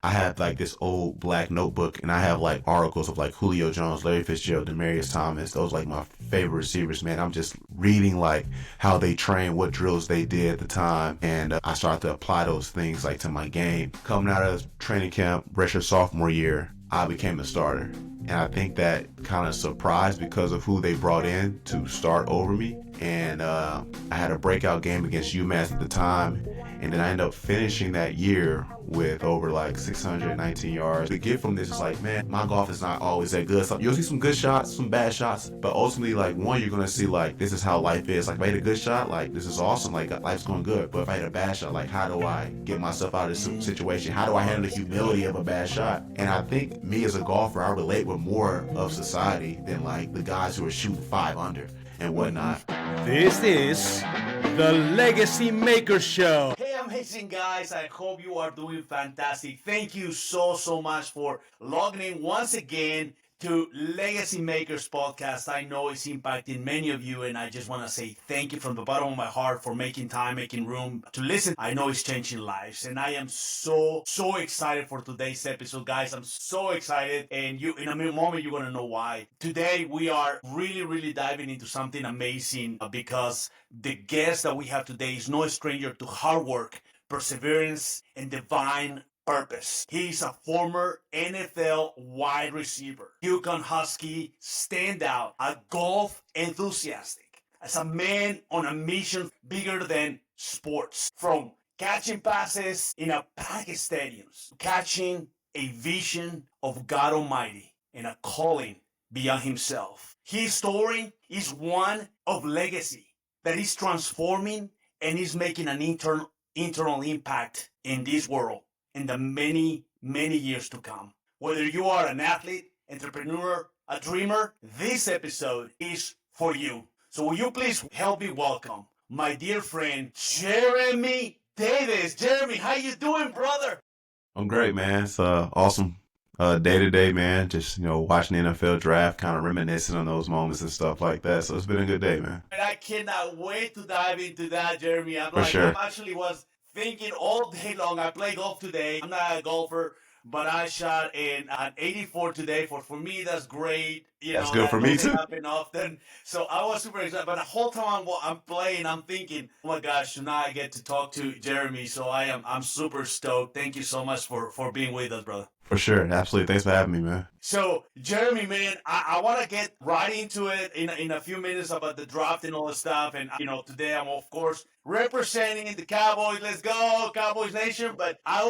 I have like this old black notebook and I have like articles of like Julio Jones, Larry Fitzgerald, Demarius Thomas. Those like my favorite receivers, man. I'm just reading like how they train, what drills they did at the time. And I started to apply those things like to my game. Coming out of training camp, redshirt sophomore year, I became a starter. And I think that kind of surprised because of who they brought in to start over me. And I had a breakout game against UMass at the time. And then I ended up finishing that year with over like 619 yards. The gift from this is like, man, my golf is not always that good. So you'll see some good shots, some bad shots, but ultimately, like, one, you're gonna see like this is how life is. Like, if I hit a good shot, like this is awesome, like life's going good. But if I hit a bad shot, like how do I get myself out of this situation? How do I handle the humility of a bad shot? And I think me as a golfer, I relate with more of society than like the guys who are shooting 5 under and whatnot. This is the Legacy Maker Show. Hey, amazing guys. I hope you are doing fantastic. Thank you so much for logging in once again to Legacy Makers podcast. I know it's impacting many of you, and I just want to say thank you from the bottom of my heart for making time, making room to listen. I know it's changing lives, and I am so excited for today's episode, guys. I'm so excited, and you in a moment you're gonna know why. Today we are really diving into something amazing because the guest that we have today is no stranger to hard work, perseverance, and divine purpose. He's a former NFL wide receiver, Yukon Husky standout, a golf enthusiastic, as a man on a mission bigger than sports. From catching passes in a packed stadiums, catching a vision of God Almighty and a calling beyond himself. His story is one of legacy that is transforming and is making an internal impact in this world in the many years to come. Whether you are an athlete, entrepreneur, a dreamer, this episode is for you. So will you please help me welcome my dear friend, Geremy Davis. Geremy, how you doing, brother? I'm great, man. It's awesome day to day, man. Just watching the NFL draft, kind of reminiscing on those moments and stuff like that. So it's been a good day, man. And I cannot wait to dive into that, Geremy. For sure. I actually was thinking all day long. I play golf today. I'm not a golfer, but I shot an 84 today. For me, that's great. That's good for me too. Happen often. So I was super excited. But the whole time I'm playing, I'm thinking, oh my gosh, tonight I get to talk to Geremy. So I'm super stoked. Thank you so much for being with us, brother. For sure. Absolutely. Thanks for having me, man. So, Geremy, man, I want to get right into it in a few minutes about the draft and all the stuff. And, today I'm, of course, representing the Cowboys. Let's go, Cowboys Nation. But I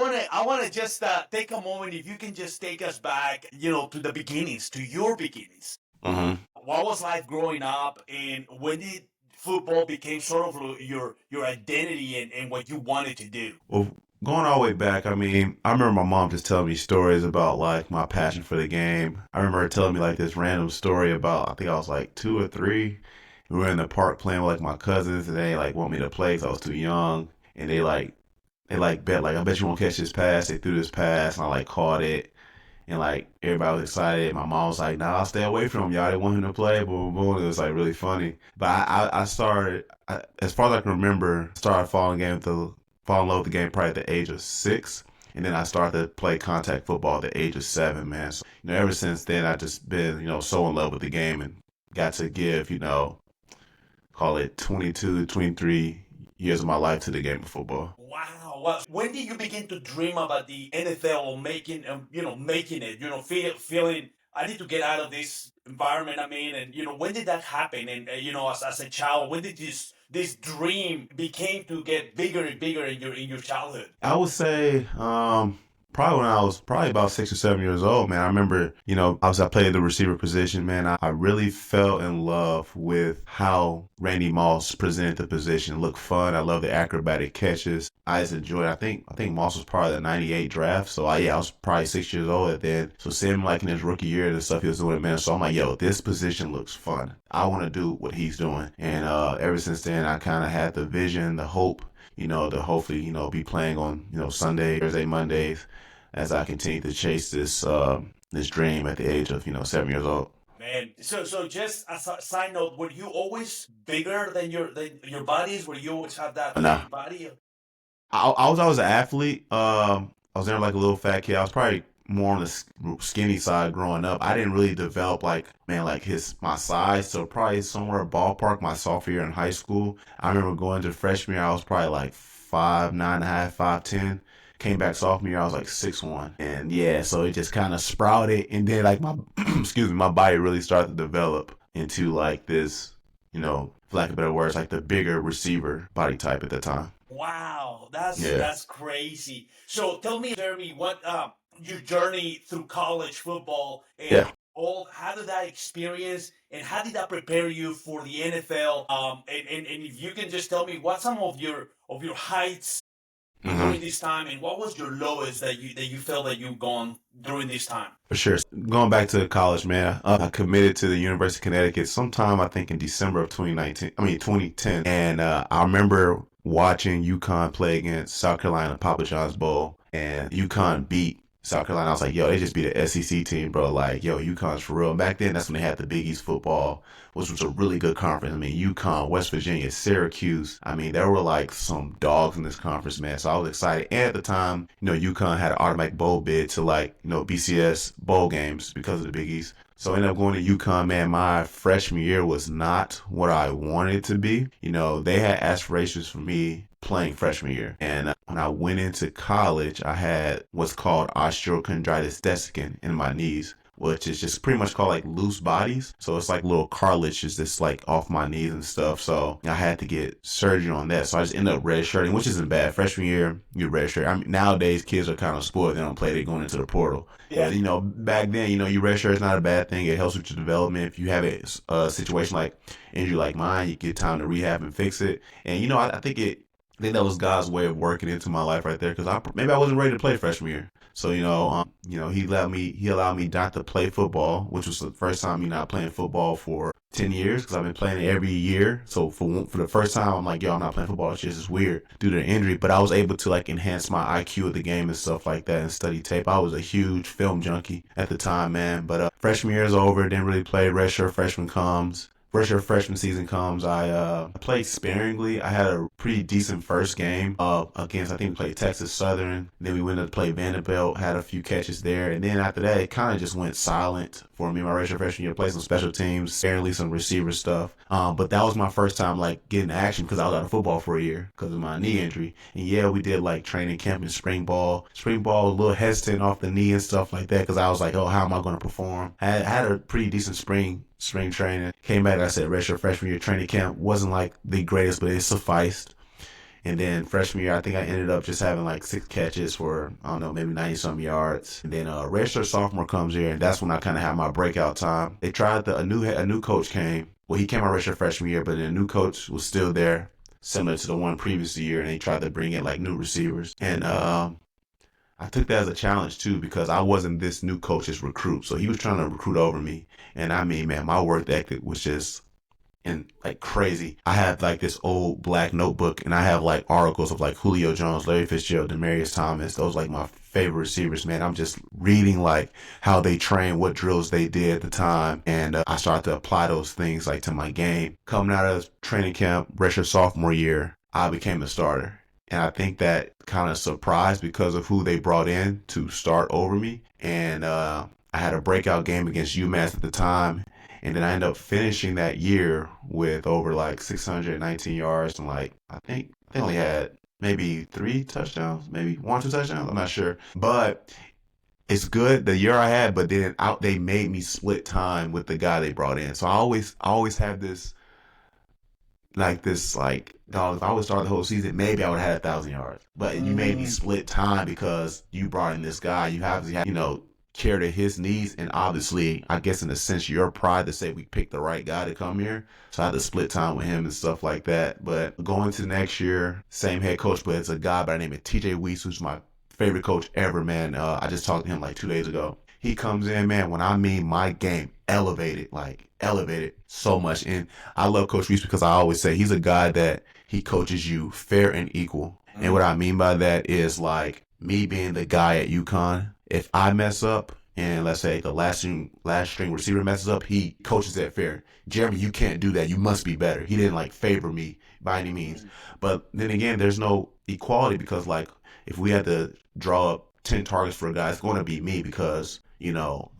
want to just take a moment, if you can just take us back, to the beginnings, to your beginnings. Mm-hmm. What was life growing up, and when did football became sort of your identity and what you wanted to do? Well, going all the way back, I mean, I remember my mom just telling me stories about like my passion for the game. I remember her telling me like this random story about, I think I was like 2 or 3. We were in the park playing with like my cousins, and they like want me to play because I was too young. And they bet like, I bet you won't catch this pass. They threw this pass, and I like caught it. And like everybody was excited. My mom was like, "Nah, I'll stay away from him. Y'all didn't want him to play." Boom, boom, boom. It was like really funny. But I started, as far as I can remember, started falling in love with the game probably at the age of 6. And then I started to play contact football at the age of 7, man. So, ever since then, I've just been, so in love with the game and got to give, call it 22, 23 years of my life to the game of football. Wow. Well, when did you begin to dream about the NFL or making it, feeling I need to get out of this environment I'm in, and when did that happen? And as a child, when did this dream became to get bigger and bigger in your childhood? I would say, probably when I was probably about 6 or 7 years old, man. I remember, obviously I played the receiver position, man. I really fell in love with how Randy Moss presented the position. It looked fun. I love the acrobatic catches. I just enjoyed it. I think Moss was part of the 98 draft. So I was probably 6 years old at then. So seeing him like in his rookie year and the stuff he was doing, man. So I'm like, yo, this position looks fun. I want to do what he's doing. And ever since then, I kind of had the vision, the hope, to hopefully, be playing on, Sunday, Thursday, Mondays as I continue to chase this dream at the age of, 7 years old. Man, so just as a side note, were you always bigger than your bodies? Were you always have that No. big body? I was always an athlete. I I was never like a little fat kid. I was probably more on the skinny side growing up. I didn't really develop like, man, like my size. So probably somewhere ballpark my sophomore year in high school. I remember going to freshman year, I was probably like 5'9.5", 5'10". Came back sophomore year, I was like 6'1". And yeah, so it just kind of sprouted. And then like my, excuse me, my body really started to develop into like this, for lack of better words, like the bigger receiver body type at the time. Wow, Yeah. that's crazy. So tell me, Jeremy, what your journey through college football and Yeah. all, how did that experience and how did that prepare you for the NFL? And if you can just tell me what some of your heights Hmm. during this time and what was your lowest that you felt that you've gone during this time? For sure. Going back to college, man, I committed to the University of Connecticut sometime, I think in December of 2010. And I remember watching UConn play against South Carolina, Papa John's Bowl, and UConn beat South Carolina. I was like, yo, they just beat an SEC team, bro. Like, yo, UConn's for real. Back then, that's when they had the Big East football, which was a really good conference. I mean, UConn, West Virginia, Syracuse. I mean, there were like some dogs in this conference, man. So I was excited. And at the time, UConn had an automatic bowl bid to like, BCS bowl games because of the Big East. So I ended up going to UConn, man. My freshman year was not what I wanted it to be. They had aspirations for me playing freshman year. And when I went into college, I had what's called osteochondritis dissecans in my knees, which is just pretty much called like loose bodies. So it's like little cartilage is just like off my knees and stuff. So I had to get surgery on that. So I just ended up redshirting, which isn't bad. Freshman year, you redshirt. I mean, nowadays kids are kind of spoiled. They don't play. They're going into the portal. Yeah. But, back then, your redshirt is not a bad thing. It helps with your development. If you have a situation like injury like mine, you get time to rehab and fix it. And, I think that was God's way of working into my life right there because maybe I wasn't ready to play freshman year. So he allowed me not to play football, which was the first time me not playing football for 10 years because I've been playing it every year. So for the first time, I'm like, yo, I'm not playing football. It's just weird due to the injury. But I was able to like enhance my IQ of the game and stuff like that and study tape. I was a huge film junkie at the time, man. But freshman year is over. Didn't really play. Redshirt freshman comes. Freshman season comes, I played sparingly. I had a pretty decent first game against, I think we played Texas Southern. Then we went to play Vanderbilt, had a few catches there. And then after that, it kind of just went silent for me. My redshirt freshman year, played some special teams, sparingly some receiver stuff. But that was my first time like getting action because I was out of football for a year because of my knee injury. And yeah, we did like training camp and spring ball. Spring ball, a little hesitant off the knee and stuff like that because I was like, oh, how am I going to perform? I had a pretty decent spring training. Came back, like I said, redshirt freshman year training camp wasn't like the greatest, but it sufficed. And then freshman year, I think I ended up just having like 6 catches for, I don't know, maybe 90 some yards. And then redshirt sophomore comes here, and that's when I kind of had my breakout time. They tried a new coach came. Well, he came out redshirt freshman year, but then a new coach was still there, similar to the one previous year, and they tried to bring in like new receivers. And I took that as a challenge too because I wasn't this new coach's recruit. So he was trying to recruit over me. And I mean, man, my work ethic was just like crazy. I have like this old black notebook and I have like articles of like Julio Jones, Larry Fitzgerald, Demarius Thomas. Those like my favorite receivers, man. I'm just reading like how they train, what drills they did at the time. And I started to apply those things like to my game. Coming out of training camp, redshirt sophomore year, I became the starter. And I think that kind of surprised because of who they brought in to start over me. And I had a breakout game against UMass at the time. And then I ended up finishing that year with over like 619 yards and like, I think they only had maybe 3 touchdowns, maybe 1 or 2 touchdowns. I'm not sure. But it's good the year I had, but then they made me split time with the guy they brought in. So I always have this, dog, if I would start the whole season, maybe I would have had 1,000 yards. But you made me split time because you brought in this guy. You have to, care to his needs. And obviously, I guess in a sense, your pride to say we picked the right guy to come here. So I had to split time with him and stuff like that. But going to next year, same head coach, but it's a guy by the name of TJ Weiss, who's my favorite coach ever, man. I just talked to him like 2 days ago. He comes in, man, when I mean my game elevated so much. And I love Coach Weiss because I always say he's a guy that he coaches you fair and equal. And what I mean by that is like me being the guy at UConn. If I mess up and let's say the last string receiver messes up, he coaches that fair. Jeremy, you can't do that. You must be better. He didn't like favor me by any means. But then again, there's no equality because like if we had to draw up 10 targets for a guy, it's going to be me because,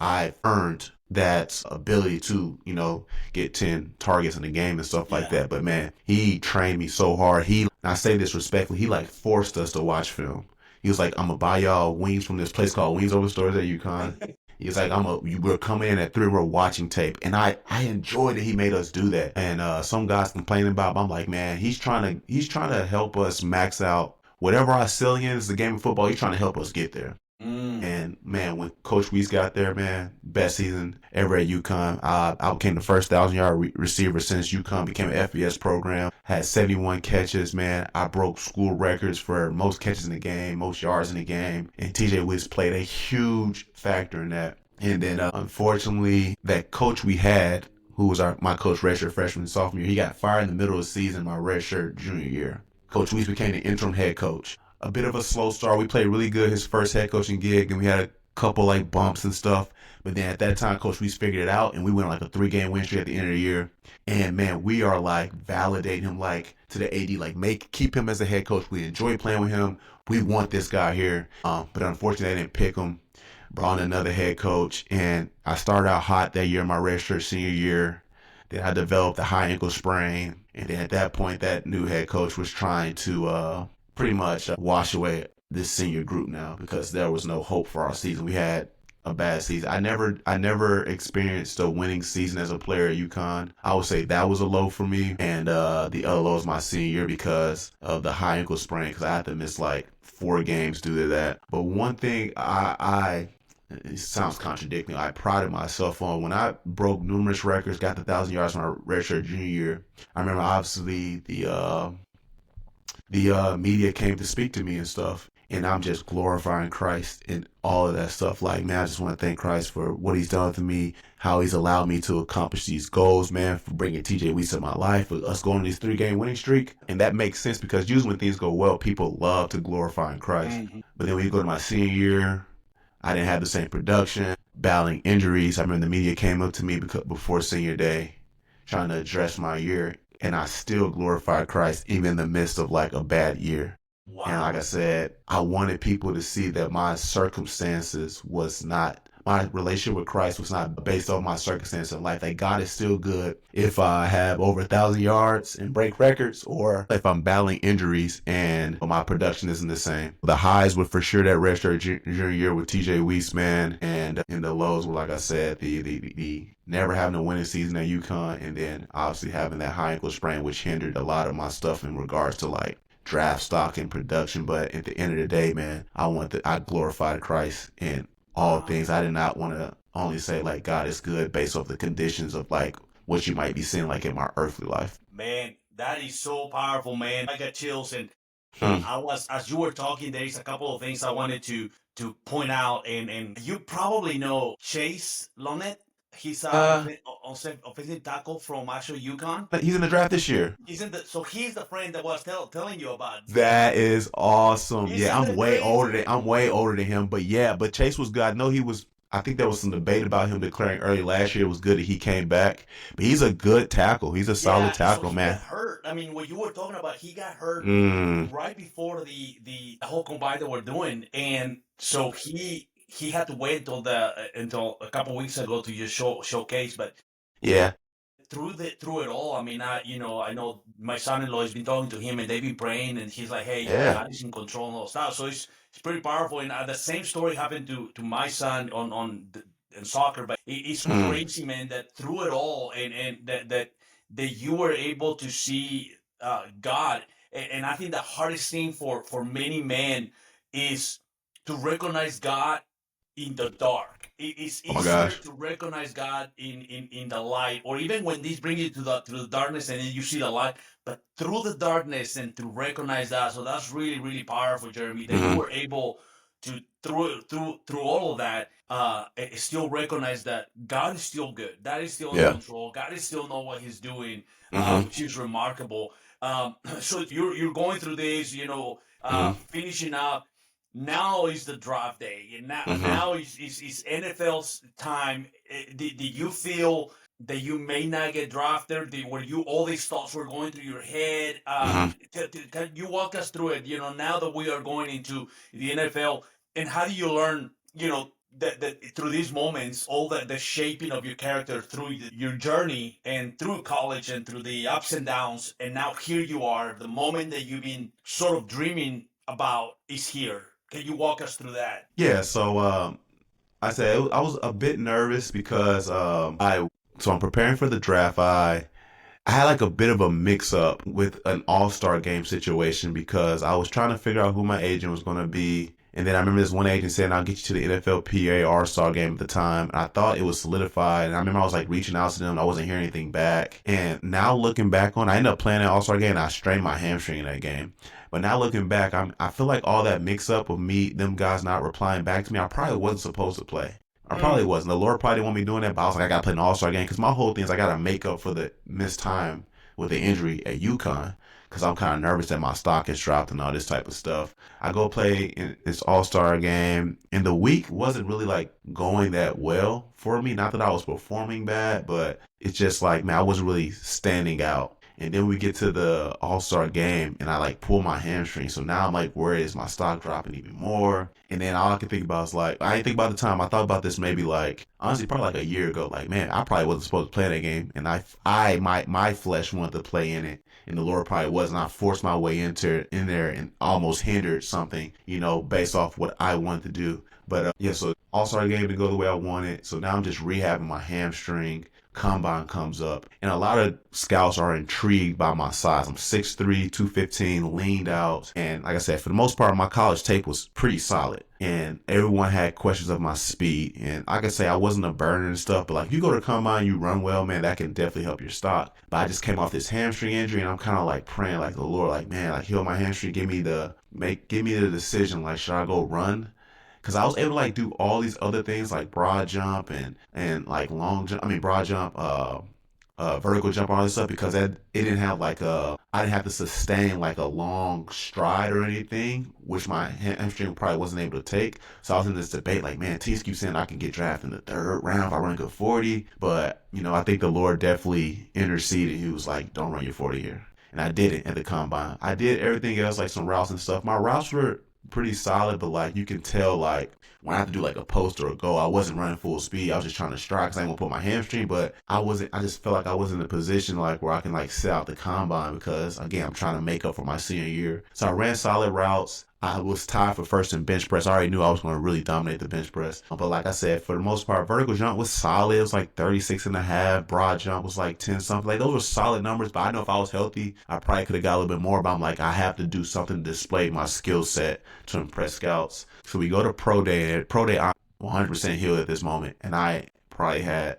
I've earned that ability to, get 10 targets in the game and stuff like that. But man, he trained me so hard. And I say this respectfully, he like forced us to watch film. He was like, I'm gonna buy y'all wings from this place called Wings Over Stores at UConn. He's like, we're coming in at 3, we're watching tape. And I enjoyed that he made us do that. And some guys complaining about him. I'm like, man, he's trying to help us max out whatever our ceiling is, the game of football. He's trying to help us get there. And man, when Coach Weiss got there, man, best season ever at UConn. I became the first 1,000-yard receiver since UConn became an FBS program. Had 71 catches, man. I broke school records for most catches in the game, most yards in the game. And TJ Weiss played a huge factor in that. And then unfortunately, that coach we had, who was my coach redshirt freshman and sophomore year, he got fired in the middle of the season my redshirt junior year. Coach Weiss became the interim head coach. A bit of a slow start. We played really good his first head coaching gig, and we had a couple like bumps and stuff. But then at that time, Coach Weiss figured it out, and we went on like a 3-game win streak at the end of the year. And man, we are like validating him like to the AD, like keep him as a head coach. We enjoy playing with him. We want this guy here. But unfortunately, they didn't pick him. Brought in another head coach, and I started out hot that year, my redshirt senior year. Then I developed a high ankle sprain, and then at that point, that new head coach was trying to pretty much wash away this senior group now because there was no hope for our season. We had a bad season. I never experienced a winning season as a player at UConn. I would say that was a low for me, and the other low was my senior year because of the high ankle sprain, because I had to miss like 4 games due to that. But one thing it sounds contradicting, I prided myself on when I broke numerous records, got the 1,000 yards my redshirt junior year. I remember obviously the media came to speak to me and stuff, and I'm just glorifying Christ and all of that stuff. Like, man, I just want to thank Christ for what he's done to me, how he's allowed me to accomplish these goals, man, for bringing TJ Weiss in my life, for us going on this 3-game winning streak. And that makes sense because usually when things go well, people love to glorify Christ. But then when you go to my senior year, I didn't have the same production, battling injuries. I remember the media came up to me before senior day trying to address my year, and I still glorified Christ even in the midst of like a bad year. Wow. And like I said, I wanted people to see that my relationship with Christ was not based on my circumstances in life, that God is still good if I have over 1,000 yards and break records, or if I'm battling injuries and my production isn't the same. The highs were for sure that redshirt junior year with TJ Weiss, man, and in the lows were, like I said, the never having a winning season at UConn, and then obviously having that high ankle sprain, which hindered a lot of my stuff in regards to like draft stock and production. But at the end of the day, man, I glorified Christ in all things. I did not want to only say like God is good based off the conditions of like what you might be seeing like in my earthly life. Man, that is so powerful, man. I got chills, and as you were talking, there is a couple of things I wanted to point out, and you probably know Chase Lonette. He's offensive tackle from actually UConn. He's in the draft this year. So he's the friend that was telling you about. That is awesome. I'm way older than him, but Chase was good. I know I think there was some debate about him declaring early last year. It was good that he came back, but he's a good tackle. He's a solid tackle, man. Got hurt. I mean, what you were talking about, he got hurt right before the whole combine that we're doing, and so he had to wait until a couple of weeks ago to just showcase. But yeah, through it all, I mean, I know my son-in-law has been talking to him, and they've been praying, and he's like, hey, God is in control and all that stuff. So it's pretty powerful. And the same story happened to my son in soccer, but it's crazy, man, that through it all, and that you were able to see God. And I think the hardest thing for many men is to recognize God in the dark. It's easier to recognize God in the light, or even when these bring you to the darkness and then you see the light, but through the darkness and to recognize that. So that's really, really powerful, Geremy, that you were able to through all of that still recognize that God is still good. God is still in control. God is still know what he's doing, which is remarkable. So you're going through this, finishing up. Now is the draft day, and now is NFL's time. Did you feel that you may not get drafted? Were you all these thoughts were going through your head? Can you walk us through it? Now that we are going into the NFL, And how do you learn, that through these moments, all the shaping of your character through your journey and through college and through the ups and downs, and now here you are, the moment that you've been sort of dreaming about is here. Can you walk us through that? Yeah, so I said I was a bit nervous because I'm preparing for the draft. I had like a bit of a mix up with an all-star game situation because I was trying to figure out who my agent was going to be. And then I remember this one agent saying, I'll get you to the NFLPA All-Star game at the time. And I thought it was solidified. And I remember I was like reaching out to them. I wasn't hearing anything back. And now looking back on, I ended up playing that All-Star game and I strained my hamstring in that game. But now looking back, I feel like all that mix up of them guys not replying back to me, I probably wasn't supposed to play. I probably wasn't. The Lord probably didn't want me doing that, but I was like, I got to play an All-Star game because my whole thing is I got to make up for the missed time with the injury at UConn because I'm kind of nervous that my stock has dropped and all this type of stuff. I go play in this All-Star game, and the week wasn't really like going that well for me. Not that I was performing bad, but it's just like, man, I wasn't really standing out. And then we get to the All-Star game and I like pull my hamstring. So now I'm like, where is my stock dropping even more? And then all I can think about is like, I didn't think about the time. I thought about this maybe like, honestly, probably like a year ago. Like, man, I probably wasn't supposed to play that game. And my flesh wanted to play in it. And the Lord probably wasn't. I forced my way in there and almost hindered something, based off what I wanted to do. But yeah, so All-Star game didn't go the way I wanted. So now I'm just rehabbing my hamstring. Combine comes up, and a lot of scouts are intrigued by my size. I'm 6'3", 215, leaned out, and like I said, for the most part, my college tape was pretty solid, and everyone had questions of my speed. And like I say, I wasn't a burner and stuff, but like you go to combine, you run well, man, that can definitely help your stock. But I just came off this hamstring injury, and I'm kind of like praying, like the Lord, like man, like heal my hamstring, give me the decision, like should I go run? Because I was able to like do all these other things like broad jump and like long jump. I mean broad jump, vertical jump, all this stuff because it didn't have like I didn't have to sustain like a long stride or anything, which my hamstring probably wasn't able to take. So I was in this debate like, man, teams keep saying I can get drafted in the third round if I run a good 40, but I think the Lord definitely interceded. He was like, don't run your 40 here. And I did it at the combine. I did everything else, like some routes and stuff. My routes were pretty solid, but like you can tell, like when I have to do like a post or a goal, I wasn't running full speed. I was just trying to strike because I didn't want to put my hamstring, but I wasn't. I just felt like I wasn't in a position like where I can like sit out the combine because again, I'm trying to make up for my senior year. So I ran solid routes. I was tied for first in bench press. I already knew I was going to really dominate the bench press. But like I said, for the most part, vertical jump was solid. It was like 36 and a half. Broad jump was like 10 something. Like those were solid numbers. But I know if I was healthy, I probably could have got a little bit more. But I'm like, I have to do something to display my skill set to impress scouts. So we go to pro day. And at pro day, I'm 100% healed at this moment. And I probably had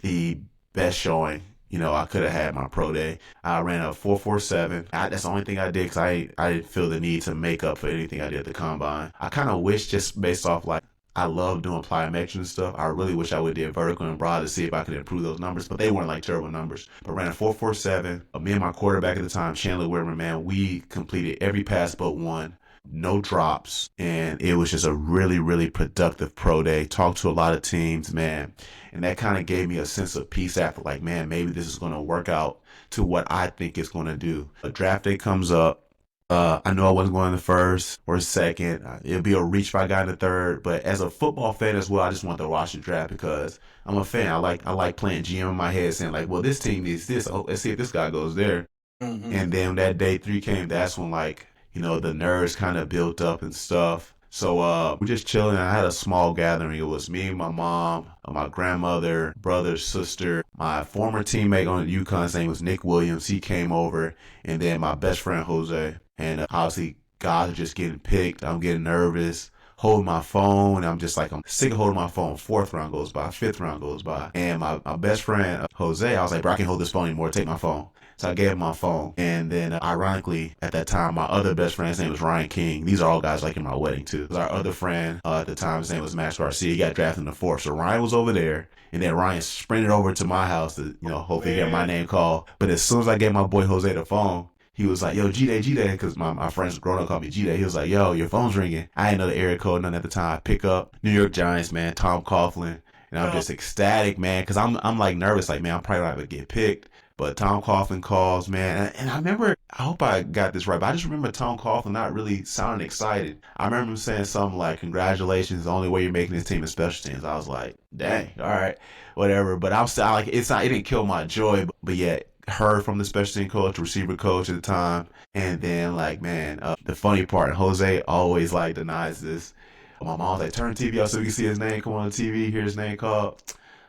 the best showing I could have had my pro day. I ran a 4.47. That's the only thing I did because I didn't feel the need to make up for anything I did at the combine. I kind of wish just based off like I love doing plyometrics and stuff. I really wish I would have did vertical and broad to see if I could improve those numbers, but they weren't like terrible numbers. But ran a 4.47. Me and my quarterback at the time, Chandler Whitmer, man, we completed every pass but one. No drops, and it was just a really, really productive pro day. Talked to a lot of teams, man, and that kind of gave me a sense of peace after, like, man, maybe this is going to work out to what I think it's going to do. A draft day comes up. I know I wasn't going in the first or second. It'll be a reach if I got in the third, but as a football fan as well, I just want to watch the draft because I'm a fan. I like playing GM in my head, saying like, well, this team needs this. Oh, let's see if this guy goes there. Mm-hmm. And then when that day 3 came, that's when like, the nerves kind of built up and stuff. So we're just chilling. I had a small gathering. It was me, my mom, my grandmother, brother, sister, my former teammate on UConn, his name was Nick Williams. He came over, and then my best friend Jose. And obviously, guys are just getting picked. I'm getting nervous. Hold my phone. I'm just like, I'm sick of holding my phone. 4th round goes by, 5th round goes by. And my best friend, Jose, I was like, bro, I can't hold this phone anymore. Take my phone. So I gave him my phone. And then ironically, at that time, my other best friend's name was Ryan King. These are all guys like in my wedding too. Our other friend at the time, his name was Max Garcia. He got drafted in the 4th. So Ryan was over there. And then Ryan sprinted over to my house to, hopefully get my name called. But as soon as I gave my boy Jose the phone, he was like, yo, G-Day, because my friends growing up called me G-Day. He was like, yo, your phone's ringing. I didn't know the area code, none at the time. I pick up New York Giants, man, Tom Coughlin. And I'm just ecstatic, man, because I'm like nervous, like, man, I'm probably not going to get picked. But Tom Coughlin calls, man, and I remember, I hope I got this right, but I just remember Tom Coughlin not really sounding excited. I remember him saying something like, "Congratulations, the only way you're making this team is special teams." I was like, "Dang, all right, whatever." But I'm still like, it's not, it didn't kill my joy, but yet heard from the special team coach, receiver coach at the time, and then like, man, the funny part, Jose always like denies this. My mom's like, "Turn the TV off so we can see his name come on the TV, hear his name called."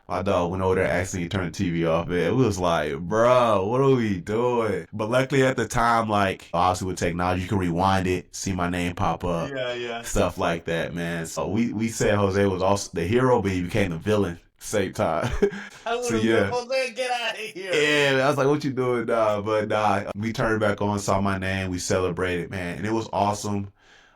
My dog went over there accidentally turned the TV off. It was like, bro, what are we doing? But luckily at the time, like, obviously with technology, you can rewind it, see my name pop up, Yeah. stuff like that, man. So we said Jose was also the hero, but he became the villain at the same time. I would So have yeah. Jose, get out of here. Yeah, I was like, "What you doing, dog?" But nah, we turned it back on, saw my name, we celebrated, man, and it was awesome.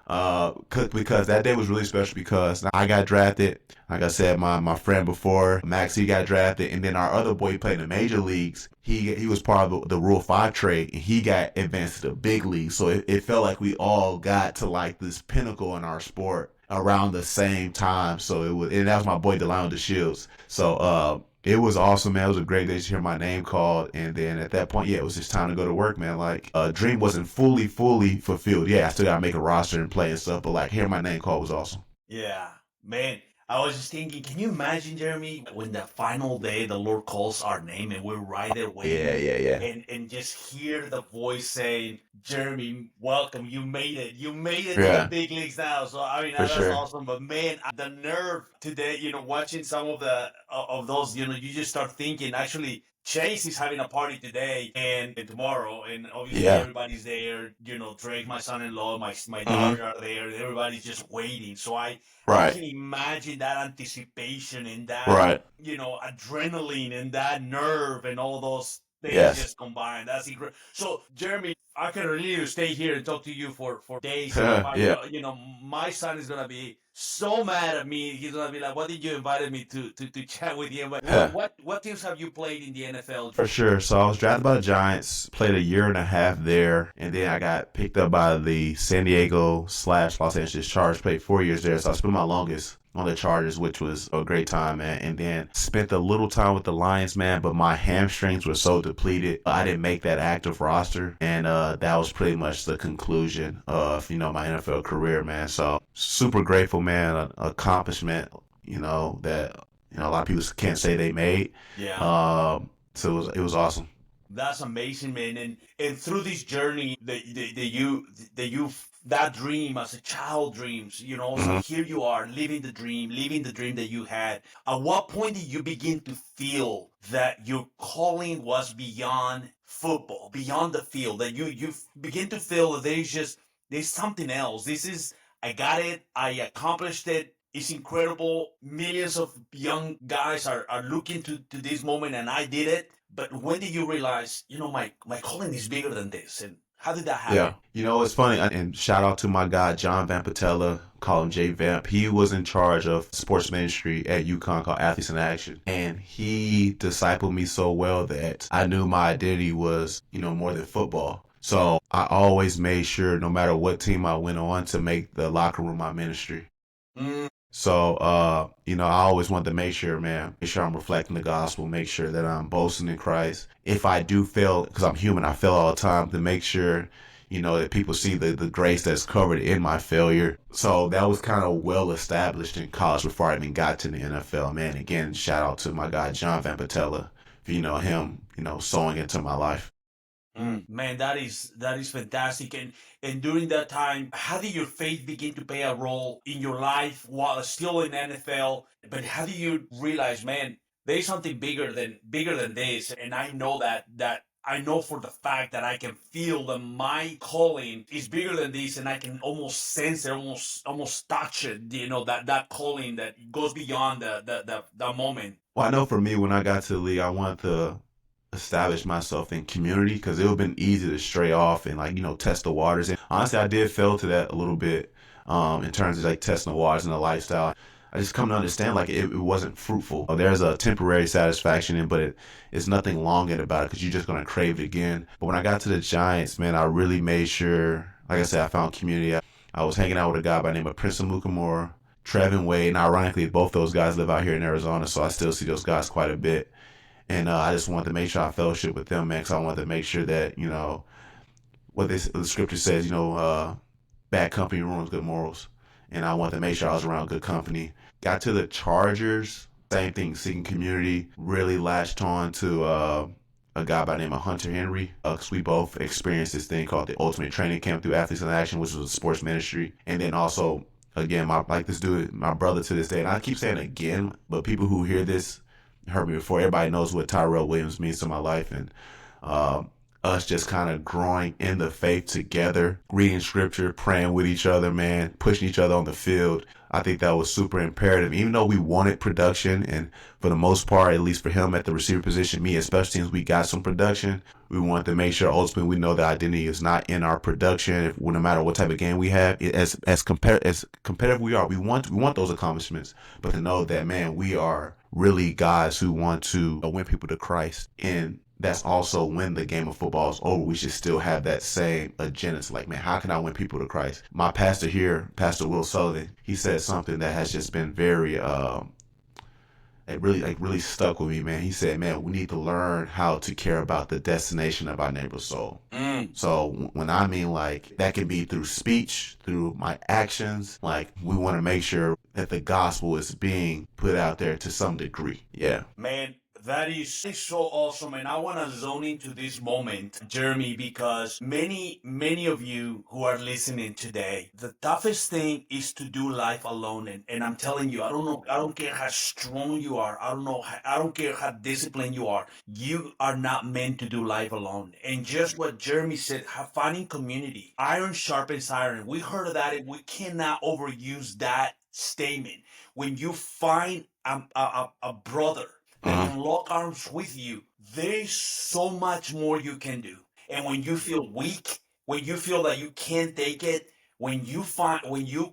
Because that day was really special because I got drafted. Like I said, my friend before, Max, he got drafted, and then our other boy he played in the major leagues. He was part of the Rule 5 trade, and he got advanced to the big league. So it felt like we all got to like this pinnacle in our sport around the same time. So it was, and that was my boy Delano DeShields. So it was awesome, man. It was a great day to hear my name called. And then at that point, yeah, it was just time to go to work, man. Like, dream wasn't fully fulfilled. Yeah, I still got to make a roster and play and stuff. But, like, hearing my name called was awesome. Yeah, man. I was just thinking, can you imagine, Geremy, when the final day the Lord calls our name and we're right there waiting, Yeah. and just hear the voice saying, "Geremy, welcome, you made it to Yeah, the big leagues now." So I mean, for that's sure. awesome. But man, the nerve today, watching some of those, you just start thinking. Actually, Chase is having a party today and tomorrow, and obviously Yeah. everybody's there. Drake, my son-in-law, my Hmm. daughter are there. Everybody's just waiting. So I Right. can imagine that anticipation and that, Right. adrenaline and that nerve and all those things Yes. just combined. That's incredible. So, Geremy, I can really stay here and talk to you for days. And if I, Yeah. my son is gonna be so mad at me. He's gonna be like, "Why did you invite me to chat with you?" But what teams have you played in the NFL? For sure. So I was drafted by the Giants, played a year and a half there, and then I got picked up by the San Diego / Los Angeles Chargers, played 4 years there. So I spent my longest on the Chargers, which was a great time, man. And then spent a little time with the Lions, man, but my hamstrings were so depleted. I didn't make that active roster. And that was pretty much the conclusion of, my NFL career, man. So super grateful, man. An accomplishment, that, a lot of people can't say they made. Yeah. So it was awesome. That's amazing, man. And through this journey that dream as a child dreams, so Hmm. here you are living the dream that you had. At what point did you begin to feel that your calling was beyond football, beyond the field, that you begin to feel that there's something else. I got it, I accomplished it. It's incredible. Millions of young guys are looking to this moment, and I did it. But when did you realize, my calling is bigger than this? And how did that Yeah. happen? It's funny, and shout out to my guy, John Van Patella, call him J Vamp. He was in charge of sports ministry at UConn called Athletes in Action. And he discipled me so well that I knew my identity was, more than football. So I always made sure, no matter what team I went on, to make the locker room my ministry. Mm, So, I always want to make sure, man, make sure I'm reflecting the gospel, make sure that I'm boasting in Christ. If I do fail, because I'm human, I fail all the time, to make sure, that people see the grace that's covered in my failure. So that was kind of well established in college before I even got to the NFL, man. Again, shout out to my guy, John Van Patella, for, him, sowing into my life. Man, that is fantastic. And during that time, how did your faith begin to play a role in your life while still in NFL? But how did you realize, man, there's something bigger than this, and I know that I know for the fact that I can feel that my calling is bigger than this, and I can almost sense it, almost touch it. That calling that goes beyond the moment. Well, I know for me, when I got to the league, I wanted to establish myself in community because it would have been easy to stray off and test the waters. And honestly, I did fail to that a little bit in terms of like testing the waters and the lifestyle. I just come to understand like it wasn't fruitful. There's a temporary satisfaction in, but it's nothing long about it because you're just gonna crave it again. But when I got to the Giants, man, I really made sure, like I said, I found community. I was hanging out with a guy by the name of Prince Amukamara, Trevin Wade, and ironically, both those guys live out here in Arizona, so I still see those guys quite a bit. And I just wanted to make sure I fellowship with them, man, because I wanted to make sure that, what the scripture says, bad company ruins good morals. And I wanted to make sure I was around good company. Got to the Chargers, same thing, seeking community, really latched on to a guy by the name of Hunter Henry, because we both experienced this thing called the Ultimate Training Camp through Athletes in Action, which was a sports ministry. And then also, again, this dude, my brother to this day, and I keep saying again, but people who hear this heard me before. Everybody knows what Tyrell Williams means to my life, and us just kind of growing in the faith together, reading scripture, praying with each other, man, pushing each other on the field. I think that was super imperative. Even though we wanted production, and for the most part, at least for him at the receiver position, me especially, since we got some production, we wanted to make sure ultimately we know that identity is not in our production. No matter what type of game we have, as competitive we are, we want those accomplishments, but to know that, man, we are really guys who want to win people to Christ. And that's also when the game of football is over, we should still have that same agenda. It's like, man, how can I win people to Christ? My pastor here, Pastor Will Sullivan, he said something that has just been very, it really stuck with me, man. He said, man, we need to learn how to care about the destination of our neighbor's soul. So when I mean, like, that can be through speech, through my actions, like, we want to make sure that the gospel is being put out there to some degree. Yeah. Man, that is so awesome, and I want to zone into this moment, Geremy, because many of you who are listening today, the toughest thing is to do life alone, and I'm telling you, I don't care how strong you are, I don't care how disciplined you are not meant to do life alone. And just what Geremy said, finding community, iron sharpens iron. We heard of that, and we cannot overuse that statement. When you find a brother that can lock arms with you, there is so much more you can do. And when you feel weak, when you feel that you can't take it, when you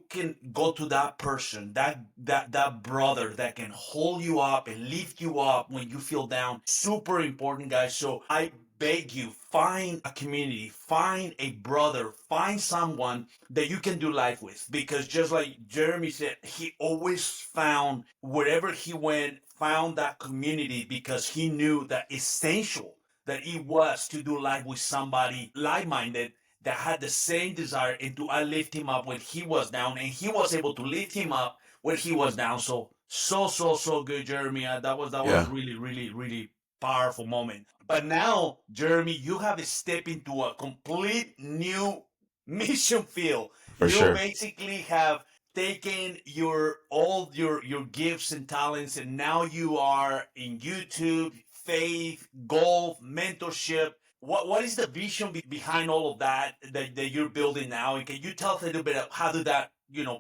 can go to that person, that brother that can hold you up and lift you up when you feel down, super important, guys. So I beg you, find a community, find a brother, find someone that you can do life with. Because just like Geremy said, he always found, wherever he went, found that community, because he knew that essential that it was to do life with somebody like-minded that had the same desire, and to lift him up when he was down, and he was able to lift him up when he was down. So good, Geremy. That was really, really, really powerful moment. But now, Geremy, you have stepped into a complete new mission field. For You sure. basically have taken all your gifts and talents, and now you are in YouTube, faith, golf, mentorship. What is the vision behind all of that you're building now? And can you tell us a little bit of how did that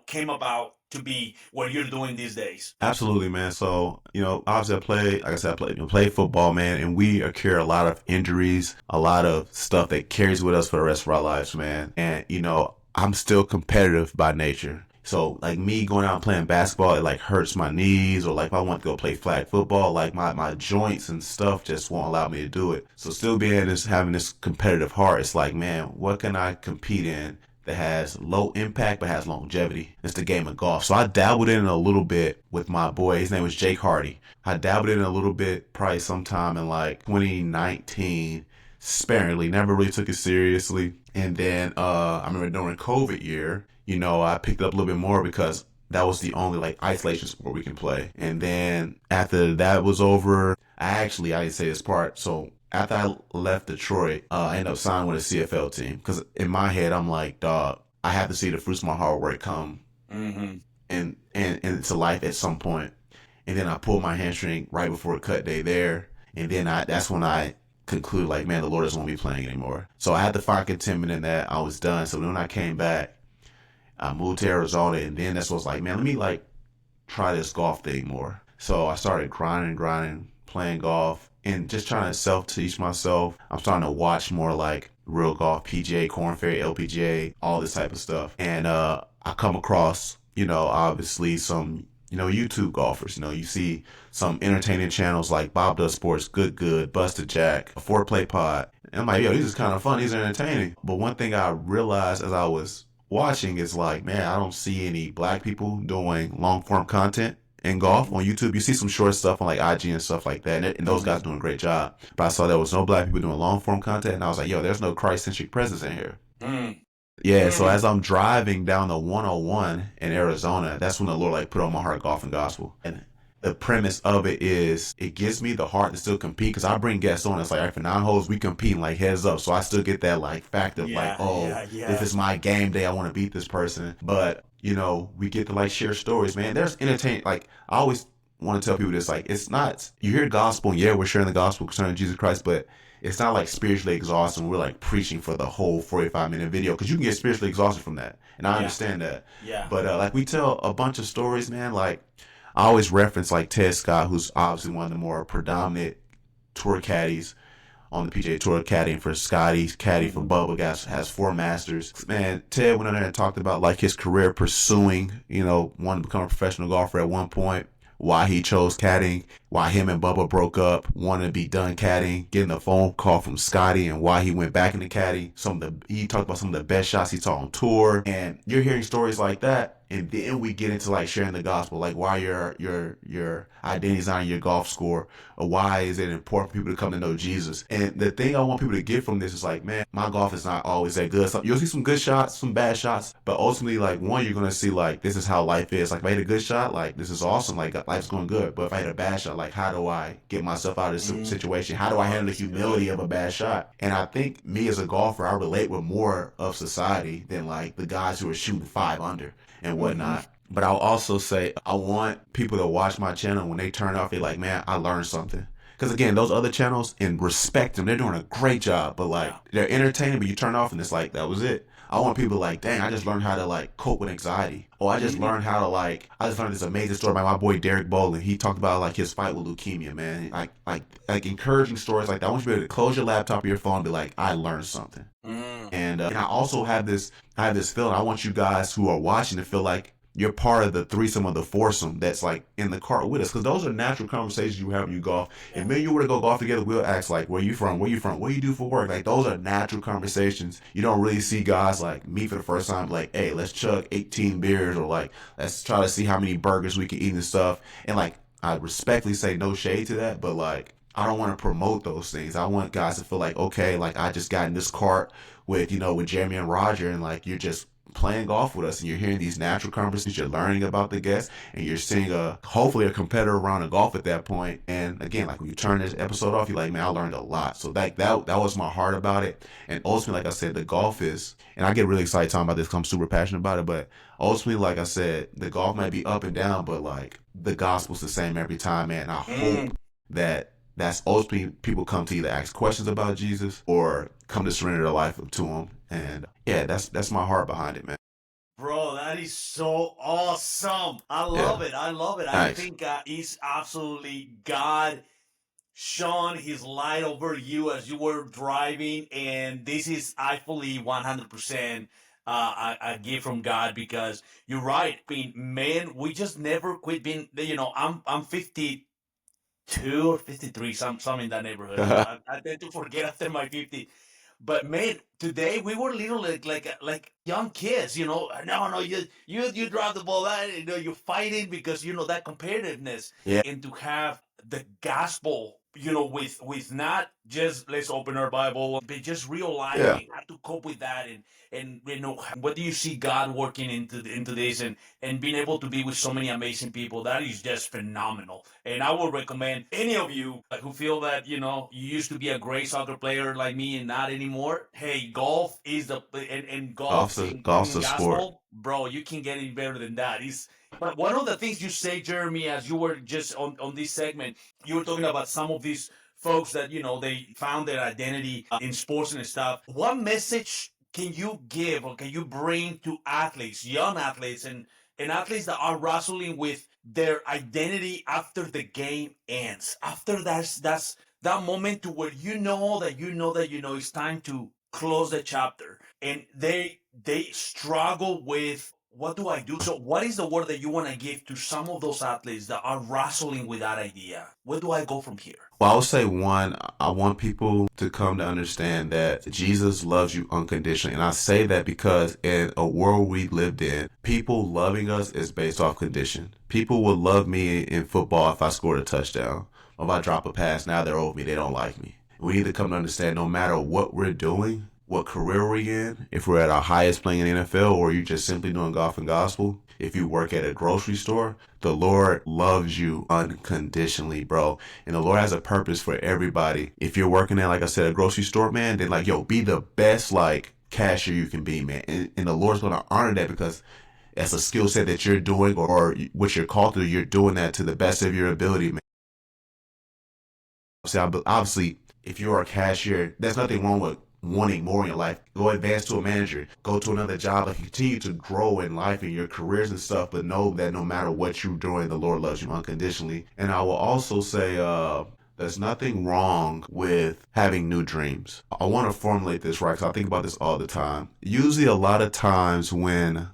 came about to be what you're doing these days? Absolutely, man. So, obviously I play football, man, and we occur a lot of injuries, a lot of stuff that carries with us for the rest of our lives, man. And, I'm still competitive by nature. So, like, me going out and playing basketball, it like hurts my knees, or like if I want to go play flag football, like my joints and stuff just won't allow me to do it. So still having this competitive heart, it's like, man, what can I compete in that has low impact but has longevity? It's the game of golf. So I dabbled in it a little bit with my boy. His name was Jake Hardy. I dabbled in it a little bit probably sometime in like 2019, sparingly, never really took it seriously. And then I remember during COVID year, I picked it up a little bit more because that was the only like isolation sport we can play. And then after that was over, I didn't say this part. So after I left Detroit, I ended up signing with a CFL team, because in my head I'm like, dog, I have to see the fruits of my hard work come and to life at some point. And then I pulled my hamstring right before cut day there, and then that's when I concluded, like, man, the Lord doesn't want me playing anymore. So I had to find contentment in that. I was done. So when I came back, I moved to Arizona, and then that's what I was like, man, let me like try this golf thing more. So I started grinding, playing golf, and just trying to self-teach myself. I'm starting to watch more like real golf, PGA, Korn Ferry, LPGA, all this type of stuff. And I come across, obviously some, YouTube golfers. You see some entertaining channels like Bob Does Sports, Good, Busted Jack, a Foreplay Pod. And I'm like, yo, these is kind of fun. These are entertaining. But one thing I realized as I was watching is like, man, I don't see any black people doing long form content in golf on YouTube. You see some short stuff on like IG and stuff like that, and those guys doing a great job. But I saw there was no black people doing long form content, and I was like, yo, there's no Christ centric presence in here. Mm. Yeah, so as I'm driving down the 101 in Arizona, that's when the Lord like put on my heart golf and gospel. And the premise of it is it gives me the heart to still compete because I bring guests on. It's like, all right, for 9 holes, we compete like heads up. So I still get that like fact of like, oh, this is my game day. I want to beat this person. But, you know, we get to like share stories, man. There's entertainment. Like, I always want to tell people this, like, it's not, you hear gospel and yeah, we're sharing the gospel concerning Jesus Christ, but it's not like spiritually exhausting. We're like preaching for the whole 45-minute video because you can get spiritually exhausted from that. And I understand that. Yeah. But like we tell a bunch of stories, man, like, I always reference like Ted Scott, who's obviously one of the more predominant tour caddies on the PGA Tour, caddying for Scotty, caddy for Bubba, guys has 4 Masters. Man, Ted went on there and talked about like his career pursuing, you know, wanting to become a professional golfer at one point, why he chose caddying, why him and Bubba broke up, wanted to be done caddying, getting a phone call from Scotty, and why he went back into caddy. He talked about some of the best shots he saw on tour, and you're hearing stories like that. And then we get into like sharing the gospel, like why your identity is not in your golf score, or why is it important for people to come to know Jesus. And the thing I want people to get from this is like, man, my golf is not always that good. So you'll see some good shots, some bad shots, but ultimately, like, one, you're gonna see like this is how life is. Like if I hit a good shot, like this is awesome, like life's going good. But if I hit a bad shot, like how do I get myself out of this situation? How do I handle the humility of a bad shot? And I think me as a golfer, I relate with more of society than like the guys who are shooting 5 under and whatnot. But I'll also say I want people to watch my channel when they turn off, they're like, man, I learned something. Because again, those other channels, and respect them, they're doing a great job. But like they're entertaining, but you turn off and it's like that was it. I want people like, dang, I just learned how to like cope with anxiety. Or I just learned how to like, I just learned this amazing story by my boy Derek Bolin. He talked about like his fight with leukemia, man. Like encouraging stories like that. I want you to be able to close your laptop or your phone and be like, I learned something. And I also have this feeling. I want you guys who are watching to feel like you're part of the threesome or the foursome that's like in the cart with us, because those are natural conversations you have when you golf. If me and you were to go golf together, we'll ask like, where you from, what do you do for work? Like those are natural conversations. You don't really see guys like me for the first time like, hey, let's chug 18 beers, or like let's try to see how many burgers we can eat and stuff. And like I respectfully say no shade to that, but like I don't want to promote those things. I want guys to feel like, okay, like I just got in this cart with, you know, with Jeremy and Roger, and like you're just playing golf with us and you're hearing these natural conversations, you're learning about the guests, and you're seeing hopefully a competitor around a golf at that point. And again, like when you turn this episode off, you're like, man, I learned a lot. So that was my heart about it. And ultimately, like I said, the golf is, and I get really excited talking about this because I'm super passionate about it, but ultimately, like I said, the golf might be up and down, but like the gospel's the same every time, man. And I hope that's ultimately people come to either ask questions about Jesus or come to surrender their life to him. And yeah, that's my heart behind it, man. Bro, that is so awesome. I love it. I love it. I Nice. think it's absolutely God shone his light over you as you were driving. And this is, I fully 100% a gift from God, because you're right. I mean, man, we just never quit being, you know, I'm 52 or 53, some in that neighborhood. I tend to forget after my 50. But man, today we were literally like young kids, you know. No, you drop the ball, you know, you're fighting because you know that competitiveness, Yeah. and to have the gospel, you know, with not just let's open our Bible, but just real life Yeah. and how to cope with that, and you know, what do you see God working into this, and being able to be with so many amazing people, that is just phenomenal. And I would recommend any of you who feel that, you know, you used to be a great soccer player like me and not anymore. Hey, golf is and golf Golf's in a sport. gospel, bro. You can get any better than that. But one of the things you say, Jeremy, as you were just on this segment, you were talking about some of these folks that, you know, they found their identity in sports and stuff. What message can you give or can you bring to athletes, young athletes, and athletes that are wrestling with their identity after the game ends? After that's that moment to where you know it's time to close the chapter, and they struggle with what do I do? So what is the word that you want to give to some of those athletes that are wrestling with that idea? Where do I go from here? Well, I would say one, I want people to come to understand that Jesus loves you unconditionally. And I say that because in a world we lived in, people loving us is based off condition. People would love me in football if I scored a touchdown. If I drop a pass, now they're over me, they don't like me. We need to come to understand no matter what we're doing, what career we're in, if we're at our highest playing in the NFL or you're just simply doing golf and gospel, if you work at a grocery store, the Lord loves you unconditionally, bro. And the Lord has a purpose for everybody. If you're working at, like I said, a grocery store, man, then like, yo, be the best, like, cashier you can be, man. And the Lord's going to honor that because that's a skill set that you're doing or what you're called to do. You're doing that to the best of your ability, man. So obviously, if you're a cashier, there's nothing wrong with wanting more in your life. Go advance to a manager, go to another job, like continue to grow in life and your careers and stuff, but know that no matter what you're doing, the Lord loves you unconditionally. And I will also say, there's nothing wrong with having new dreams. I want to formulate this right because I think about this all the time. Usually a lot of times when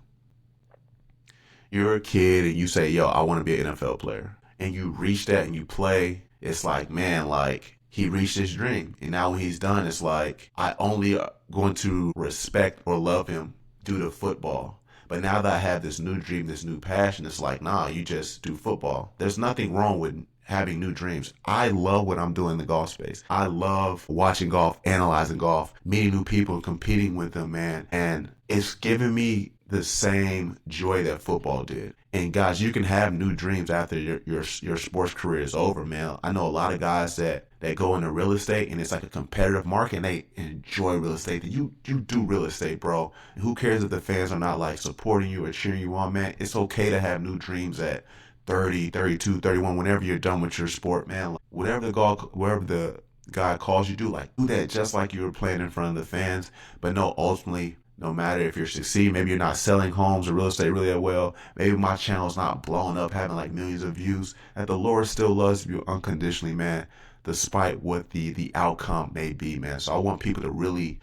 you're a kid and you say, yo, I want to be an NFL player, and you reach that and you play, it's like, man, like, he reached his dream. And now when he's done, it's like, I only going to respect or love him due to football. But now that I have this new dream, this new passion, it's like, nah, you just do football. There's nothing wrong with having new dreams. I love what I'm doing in the golf space. I love watching golf, analyzing golf, meeting new people, competing with them, man. And it's giving me the same joy that football did. And guys, you can have new dreams after your sports career is over, man. I know a lot of guys that go into real estate and it's like a competitive market and they enjoy real estate. You do real estate, bro. And who cares if the fans are not like supporting you or cheering you on, man? It's okay to have new dreams at 30, 32, 31, whenever you're done with your sport, man. Whatever the guy calls you, do that just like you were playing in front of the fans. But no, ultimately, no matter if you're succeeding, maybe you're not selling homes or real estate really that well, maybe my channel's not blowing up, having like millions of views, that the Lord still loves you unconditionally, man, despite what the outcome may be, man. So I want people to really,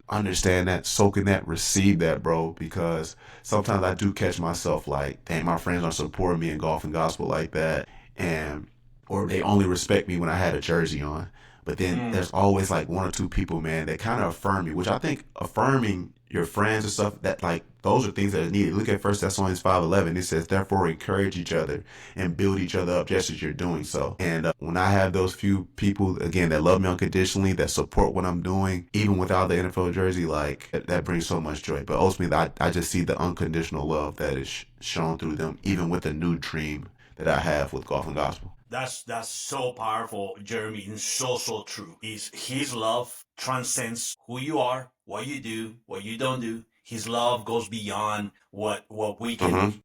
understand that, soak in that, receive that, bro, because sometimes I do catch myself like, dang, my friends aren't supporting me in golf and gospel like that, or they only respect me when I had a jersey on. But then there's always like one or two people, man, that kind of affirm you, which I think affirming your friends and stuff, that like those are things that are needed. Look at 1 Thessalonians 5:11. It says, therefore encourage each other and build each other up just as you're doing so. And when I have those few people, again, that love me unconditionally, that support what I'm doing, even without the NFL jersey, like that brings so much joy. But ultimately, I just see the unconditional love that is shown through them, even with the new dream that I have with golf and gospel. That's so powerful, Geremy, and so true. His love transcends who you are, what you do, what you don't do. His love goes beyond what we can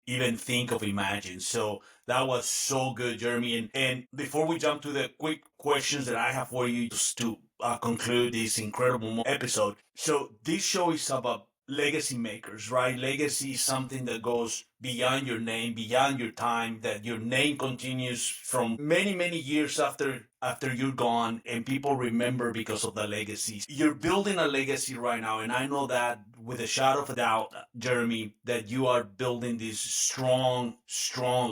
even think of, imagine. So that was so good, Geremy. And before we jump to the quick questions that I have for you, just to conclude this incredible episode. So this show is about legacy makers, right? Legacy is something that goes beyond your name, beyond your time, that your name continues from many years after you're gone, and people remember because of the legacy. You're building a legacy right now, and I know that with a shadow of a doubt, Geremy, that you are building this strong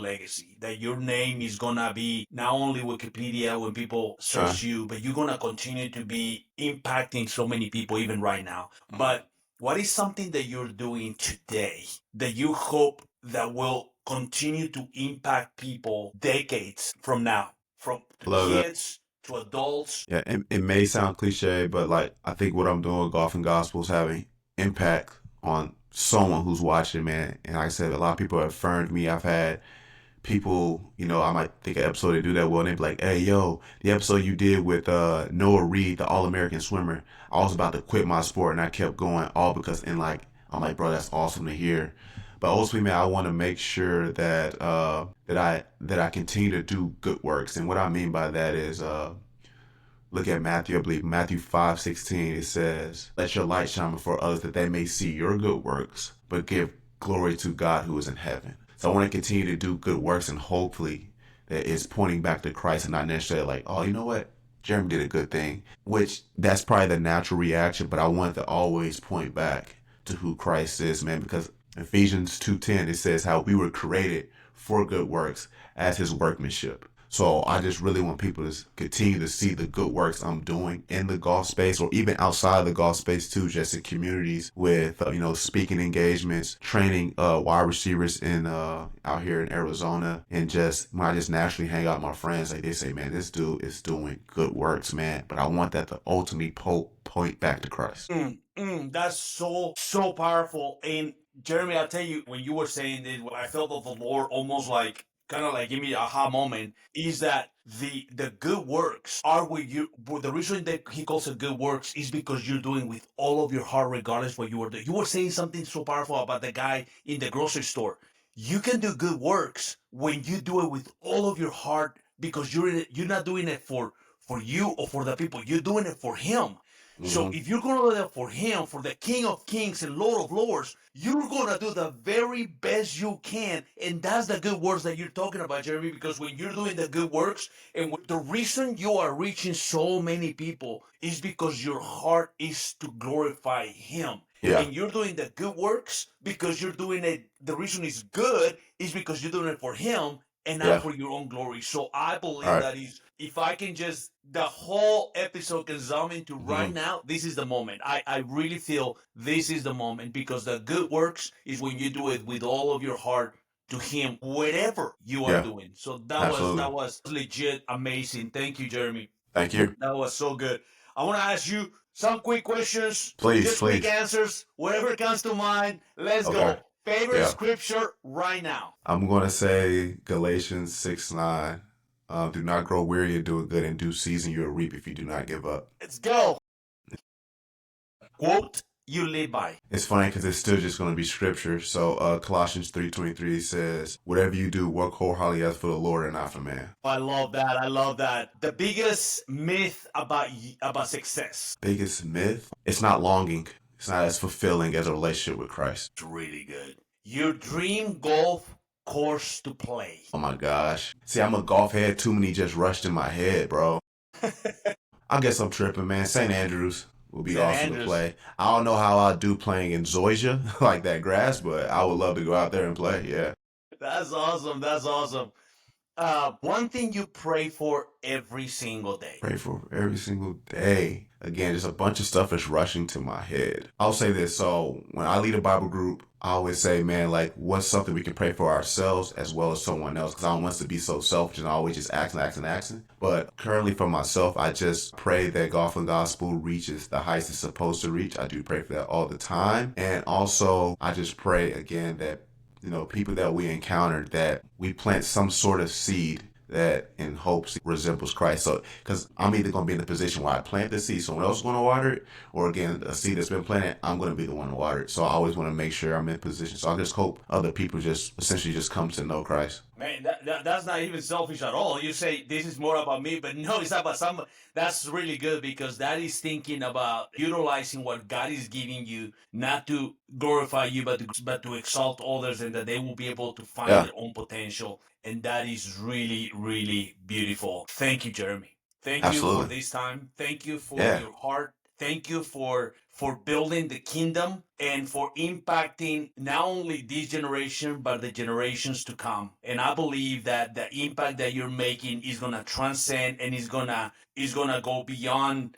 legacy, that your name is gonna be not only Wikipedia when people search you, but you're gonna continue to be impacting so many people even right now. But what is something that you're doing today that you hope that will continue to impact people decades from now, from kids to adults? Yeah, it may sound cliche, but like I think what I'm doing with golf and gospel is having impact on someone who's watching, man. And like I said, a lot of people have affirmed me. I've had people, I might think an episode they do that well, and they be like, hey, yo, the episode you did with Noah Reed, the All-American swimmer, I was about to quit my sport and I kept going all because, and like, I'm like, bro, that's awesome to hear. But ultimately, man, I want to make sure that that I continue to do good works. And what I mean by that is, look at Matthew, I believe, Matthew 5:16, it says, let your light shine before others that they may see your good works, but give glory to God who is in heaven. So I want to continue to do good works, and hopefully that is pointing back to Christ and not necessarily like, oh, you know what? Geremy did a good thing, which that's probably the natural reaction, but I want to always point back to who Christ is, man, because Ephesians 2:10, it says how we were created for good works as his workmanship. So I just really want people to continue to see the good works I'm doing in the golf space, or even outside of the golf space too, just in communities with, speaking engagements, training wide receivers in out here in Arizona. And just when I just naturally hang out with my friends, like they say, man, this dude is doing good works, man. But I want that to ultimately point back to Christ. That's so powerful. And Geremy, I'll tell you, when you were saying this, what I felt of the Lord almost like kind of like give me an aha moment is that the good works are with you. The reason that he calls it good works is because you're doing with all of your heart, regardless what you were doing. You were saying something so powerful about the guy in the grocery store. You can do good works when you do it with all of your heart because you're not doing it for you or for the people. You're doing it for him. So if you're going to do that for him, for the King of Kings and Lord of Lords, you're going to do the very best you can. And that's the good works that you're talking about, Geremy, because when you're doing the good works, and the reason you are reaching so many people is because your heart is to glorify him. Yeah. And you're doing the good works because you're doing it. The reason it's good is because you're doing it for him and not for your own glory. So I believe that is, if I can just, the whole episode can zoom into right now, this is the moment. I really feel this is the moment, because the good works is when you do it with all of your heart to him, whatever you are doing. So that was legit amazing. Thank you, Geremy. Thank you. That was so good. I want to ask you some quick questions. Please. Quick answers. Whatever comes to mind. Let's go. Favorite scripture right now? I'm going to say Galatians 6:9. Do not grow weary of doing good. In due season you will reap if you do not give up. Let's go. Quote you live by. It's funny because it's still just going to be scripture. So Colossians 3:23 says, whatever you do, work wholeheartedly as for the Lord and not for man. I love that. The biggest myth about success. Biggest myth? It's not longing. It's not as fulfilling as a relationship with Christ. It's really good. Your dream golf course to play. Oh my gosh. See, I'm a golf head. Too many just rushed in my head, bro. I guess I'm tripping, man. St. Andrews will be awesome to play. I don't know how I do playing in Zoysia, like that grass, but I would love to go out there and play, yeah. That's awesome. One thing you pray for every single day. Pray for every single day. Again, just a bunch of stuff is rushing to my head. I'll say this. So when I lead a Bible group, I always say, man, like, what's something we can pray for ourselves as well as someone else? Because I don't want us to be so selfish and always just asking. But currently for myself, I just pray that Golf and Gospel reaches the heights it's supposed to reach. I do pray for that all the time. And also, I just pray, again, that people that we encounter, that we plant some sort of seed that in hopes resembles Christ. So, because I'm either going to be in the position where I plant the seed, someone else is going to water it, or again, a seed that's been planted, I'm going to be the one to water it. So I always want to make sure I'm in position. So I just hope other people just essentially just come to know Christ. Man, that's not even selfish at all. You say this is more about me, but no, it's about somebody. That's really good, because that is thinking about utilizing what God is giving you, not to glorify you, but to exalt others, and that they will be able to find their own potential. And that is really, really beautiful. Thank you, Geremy. Thank you for this time. Thank you for your heart. Thank you for building the kingdom and for impacting not only this generation, but the generations to come. And I believe that the impact that you're making is going to transcend, and is going to go beyond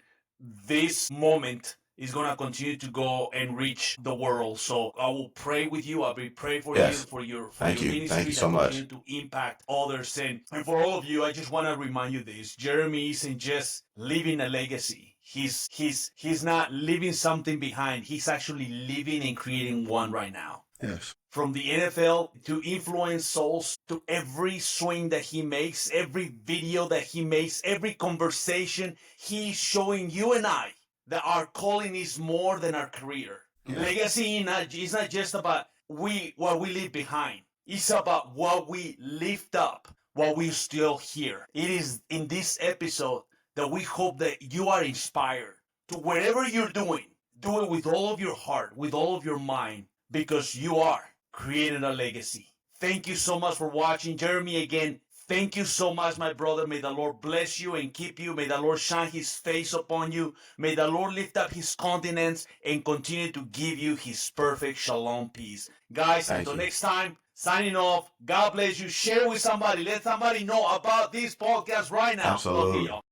this moment. Is going to continue to go and reach the world. So I will pray with you. I'll be praying for you, for your ministry. Thank you so much. To impact others. And for all of you, I just want to remind you this. Geremy isn't just leaving a legacy. He's not leaving something behind. He's actually living and creating one right now. Yes. From the NFL to influence souls, to every swing that he makes, every video that he makes, every conversation, he's showing you and I that our calling is more than our career. Yeah. Legacy is not just about what we leave behind. It's about what we lift up while we're still here. It is in this episode that we hope that you are inspired to, whatever you're doing, do it with all of your heart, with all of your mind, because you are creating a legacy. Thank you so much for watching. Geremy, again, Thank you so much, my brother. May the Lord bless you and keep you. May the Lord shine his face upon you. May the Lord lift up his countenance and continue to give you his perfect shalom peace. Guys, Thank until you. next time, signing off. God bless you. Share with somebody. Let somebody know about this podcast right now. Okay, Absolutely. y'all.